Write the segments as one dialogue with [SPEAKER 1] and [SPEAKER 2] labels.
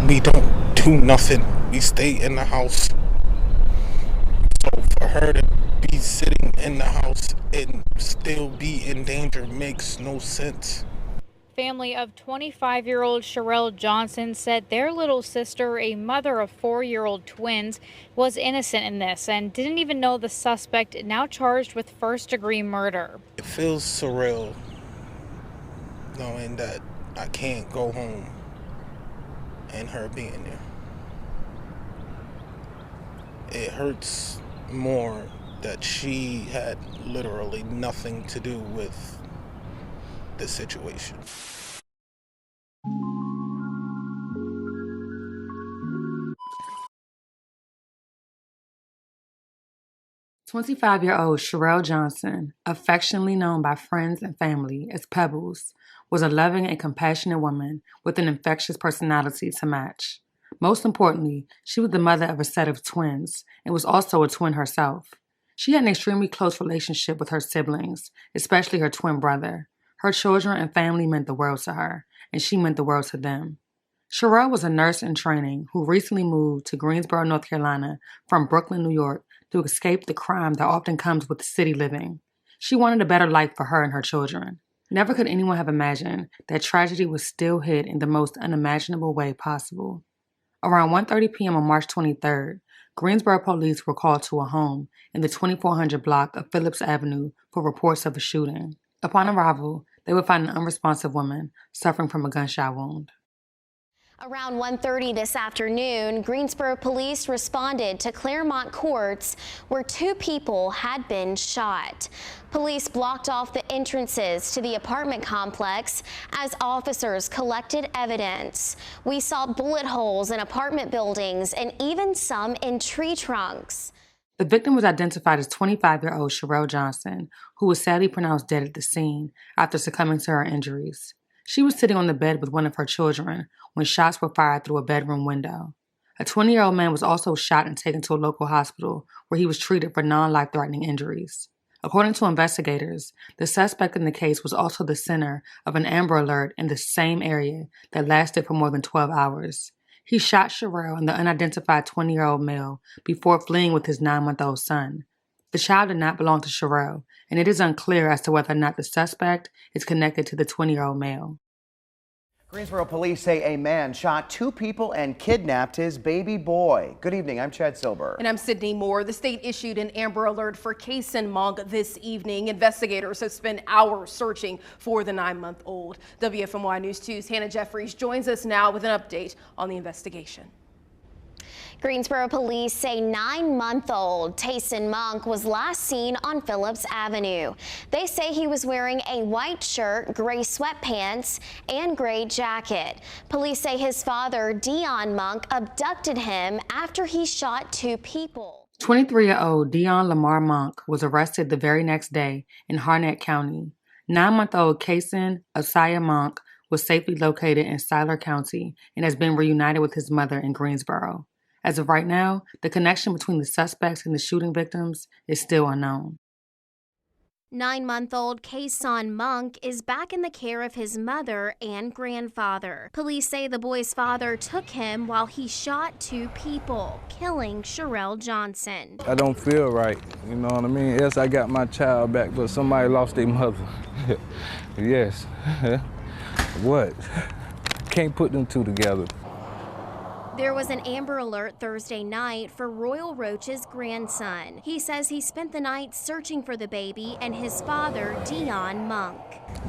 [SPEAKER 1] We don't do nothing. We stay in the house. So for her to be sitting in the house and still be in danger makes no sense.
[SPEAKER 2] Family of 25-year-old Shirelle Johnson said their little sister, a mother of 4-year-old twins, was innocent in this and didn't even know the suspect, now charged with first-degree murder.
[SPEAKER 1] It feels surreal knowing that I can't go home and her being there. It hurts more that she had literally nothing to do with the situation.
[SPEAKER 3] 25-year-old Sharelle Johnson, affectionately known by friends and family as Pebbles, was a loving and compassionate woman with an infectious personality to match. Most importantly, she was the mother of a set of twins and was also a twin herself. She had an extremely close relationship with her siblings, especially her twin brother. Her children and family meant the world to her, and she meant the world to them. Shirelle was a nurse in training who recently moved to Greensboro, North Carolina from Brooklyn, New York to escape the crime that often comes with city living. She wanted a better life for her and her children. Never could anyone have imagined that tragedy would still hit in the most unimaginable way possible. Around 1:30 p.m. on March 23rd, Greensboro police were called to a home in the 2400 block of Phillips Avenue for reports of a shooting. Upon arrival, they would find an unresponsive woman suffering from a gunshot wound.
[SPEAKER 4] Around 1:30 this afternoon, Greensboro police responded to Claremont Courts where 2 people had been shot. Police blocked off the entrances to the apartment complex as officers collected evidence. We saw bullet holes in apartment buildings and even some in tree trunks.
[SPEAKER 3] The victim was identified as 25-year-old Sharelle Johnson, who was sadly pronounced dead at the scene after succumbing to her injuries. She was sitting on the bed with one of her children when shots were fired through a bedroom window. A 20-year-old man was also shot and taken to a local hospital where he was treated for non-life-threatening injuries. According to investigators, the suspect in the case was also the center of an Amber Alert in the same area that lasted for more than 12 hours. He shot Shirelle and the unidentified 20-year-old male before fleeing with his 9-month-old son. The child did not belong to Shirelle, and it is unclear as to whether or not the suspect is connected to the 20-year-old male.
[SPEAKER 5] Greensboro police say a man shot 2 people and kidnapped his baby boy. Good evening, I'm Chad Silber.
[SPEAKER 6] And I'm Sydney Moore. The state issued an Amber Alert for Kason Monk this evening. Investigators have spent hours searching for the 9-month-old. WFMY News 2's Hannah Jeffries joins us now with an update on the investigation.
[SPEAKER 4] Greensboro police say 9-month-old Kason Monk was last seen on Phillips Avenue. They say he was wearing a white shirt, gray sweatpants, and gray jacket. Police say his father, Dion Monk, abducted him after he shot 2 people.
[SPEAKER 3] 23-year-old Dion Lamar Monk was arrested the very next day in Harnett County. 9-month-old Kason Asaya Monk was safely located in Schuyler County and has been reunited with his mother in Greensboro. As of right now, the connection between the suspects and the shooting victims is still unknown.
[SPEAKER 4] 9-month-old Kason Monk is back in the care of his mother and grandfather. Police say the boy's father took him while he shot 2 people, killing Sharelle Johnson.
[SPEAKER 7] I don't feel right, you know what I mean? Yes, I got my child back, but somebody lost their mother. Yes. What? Can't put them 2 together.
[SPEAKER 4] There was an Amber Alert Thursday night for Royal Roach's grandson. He says he spent the night searching for the baby and his father, Dion Monk.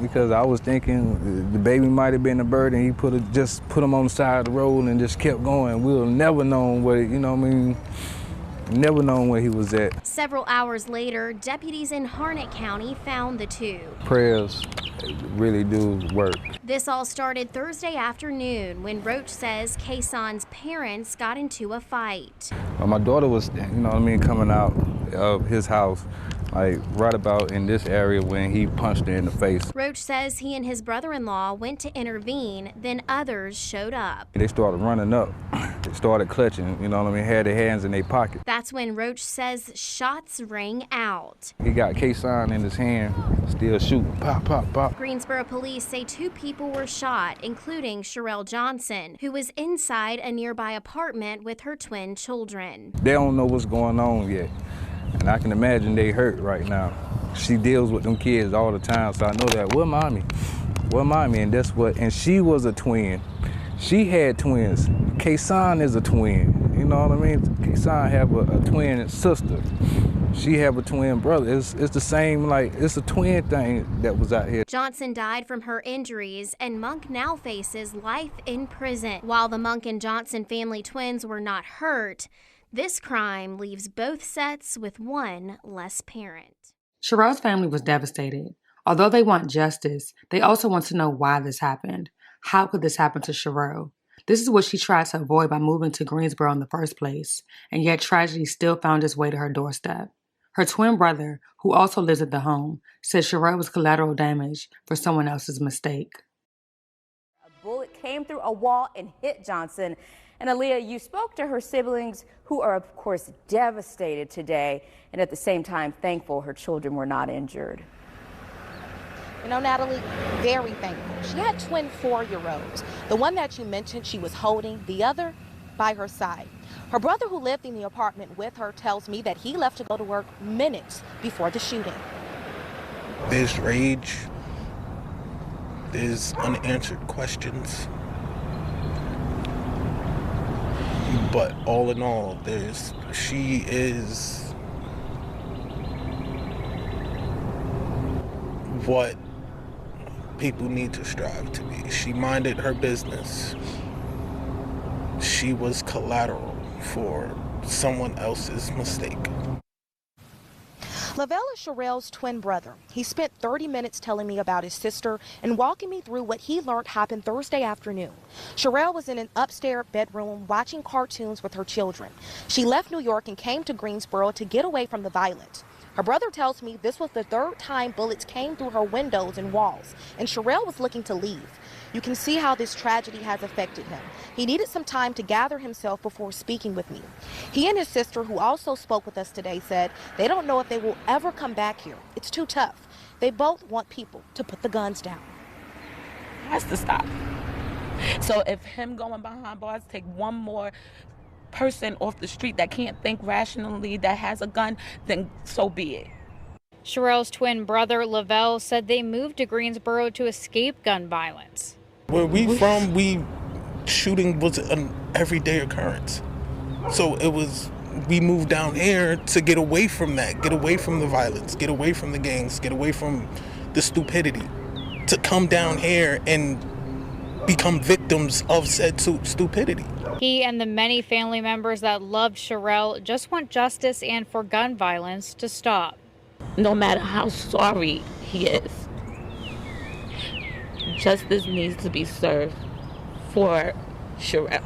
[SPEAKER 7] Because I was thinking the baby might have been a bird and he just put him on the side of the road and just kept going. We'll never know where, you know what I mean? Never known where he was at.
[SPEAKER 4] Several hours later, deputies in Harnett County found the 2.
[SPEAKER 7] Prayers really do work.
[SPEAKER 4] This all started Thursday afternoon when Roach says Kason's parents got into a fight.
[SPEAKER 7] My daughter was, you know what I mean, coming out of his house, like right about in this area when he punched her in the face.
[SPEAKER 4] Roach says he and his brother-in-law went to intervene, then others showed up.
[SPEAKER 7] They started running up They started clutching, you know what I mean, had their hands in their pocket.
[SPEAKER 4] That's when Roach says shots rang out.
[SPEAKER 7] He got K-sign in his hand, still shooting, pop, pop, pop.
[SPEAKER 4] Greensboro police say 2 people were shot, including Sharelle Johnson, who was inside a nearby apartment with her twin children.
[SPEAKER 7] They don't know what's going on yet, and I can imagine they hurt right now. She deals with them kids all the time, so I know that, where mommy? Where mommy? And that's what, and she was a twin. She had twins. K-San is a twin, you know what I mean? K-San have a twin sister. She have a twin brother. It's the same, like, it's a twin thing that was out here.
[SPEAKER 4] Johnson died from her injuries, and Monk now faces life in prison. While the Monk and Johnson family twins were not hurt, this crime leaves both sets with one less parent.
[SPEAKER 3] Sherelle's family was devastated. Although they want justice, they also want to know why this happened. How could this happen to Sharelle? This is what she tried to avoid by moving to Greensboro in the first place, and yet tragedy still found its way to her doorstep. Her twin brother, who also lives at the home, said Sharelle was collateral damage for someone else's mistake.
[SPEAKER 8] A bullet came through a wall and hit Johnson. And Aaliyah, you spoke to her siblings, who are, of course, devastated today, and at the same time thankful her children were not injured.
[SPEAKER 9] You know, Natalie, very thankful. She had twin 4-year-olds. The one that you mentioned she was holding, the other by her side. Her brother, who lived in the apartment with her, tells me that he left to go to work minutes before the shooting.
[SPEAKER 1] There's rage. There's unanswered questions. But all in all, she is what people need to strive to be. She minded her business. She was collateral for someone else's mistake.
[SPEAKER 9] Lavelle is Sherelle's twin brother. He spent 30 minutes telling me about his sister and walking me through what he learned happened Thursday afternoon. Sherelle was in an upstairs bedroom watching cartoons with her children. She left New York and came to Greensboro to get away from the violence. Her brother tells me this was the 3rd time bullets came through her windows and walls, and Sherelle was looking to leave. You can see how this tragedy has affected him. He needed some time to gather himself before speaking with me. He and his sister, who also spoke with us today, said they don't know if they will ever come back here. It's too tough. They both want people to put the guns down.
[SPEAKER 10] It has to stop. So if him going behind bars take one more person off the street that can't think rationally, that has a gun, then so be it.
[SPEAKER 2] Sherelle's twin brother, Lavelle, said they moved to Greensboro to escape gun violence.
[SPEAKER 1] Where we from, shooting was an everyday occurrence. So we moved down here to get away from that, get away from the violence, get away from the gangs, get away from the stupidity, to come down here and become victims of said stupidity.
[SPEAKER 2] He and the many family members that loved Sherelle just want justice and for gun violence to stop.
[SPEAKER 10] No matter how sorry he is, justice needs to be served for Shirelle.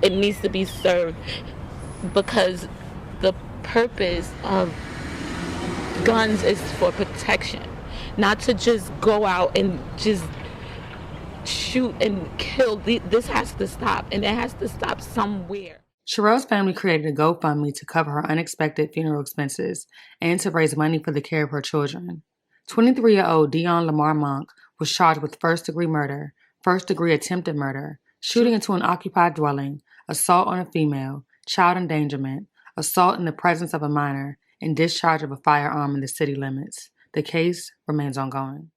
[SPEAKER 10] It needs to be served because the purpose of guns is for protection, not to just go out and just shoot and kill. This has to stop, and it has to stop somewhere.
[SPEAKER 3] Sherelle's family created a GoFundMe to cover her unexpected funeral expenses and to raise money for the care of her children. 23-year-old Dion Lamar Monk was charged with first-degree murder, first-degree attempted murder, shooting into an occupied dwelling, assault on a female, child endangerment, assault in the presence of a minor, and discharge of a firearm in the city limits. The case remains ongoing.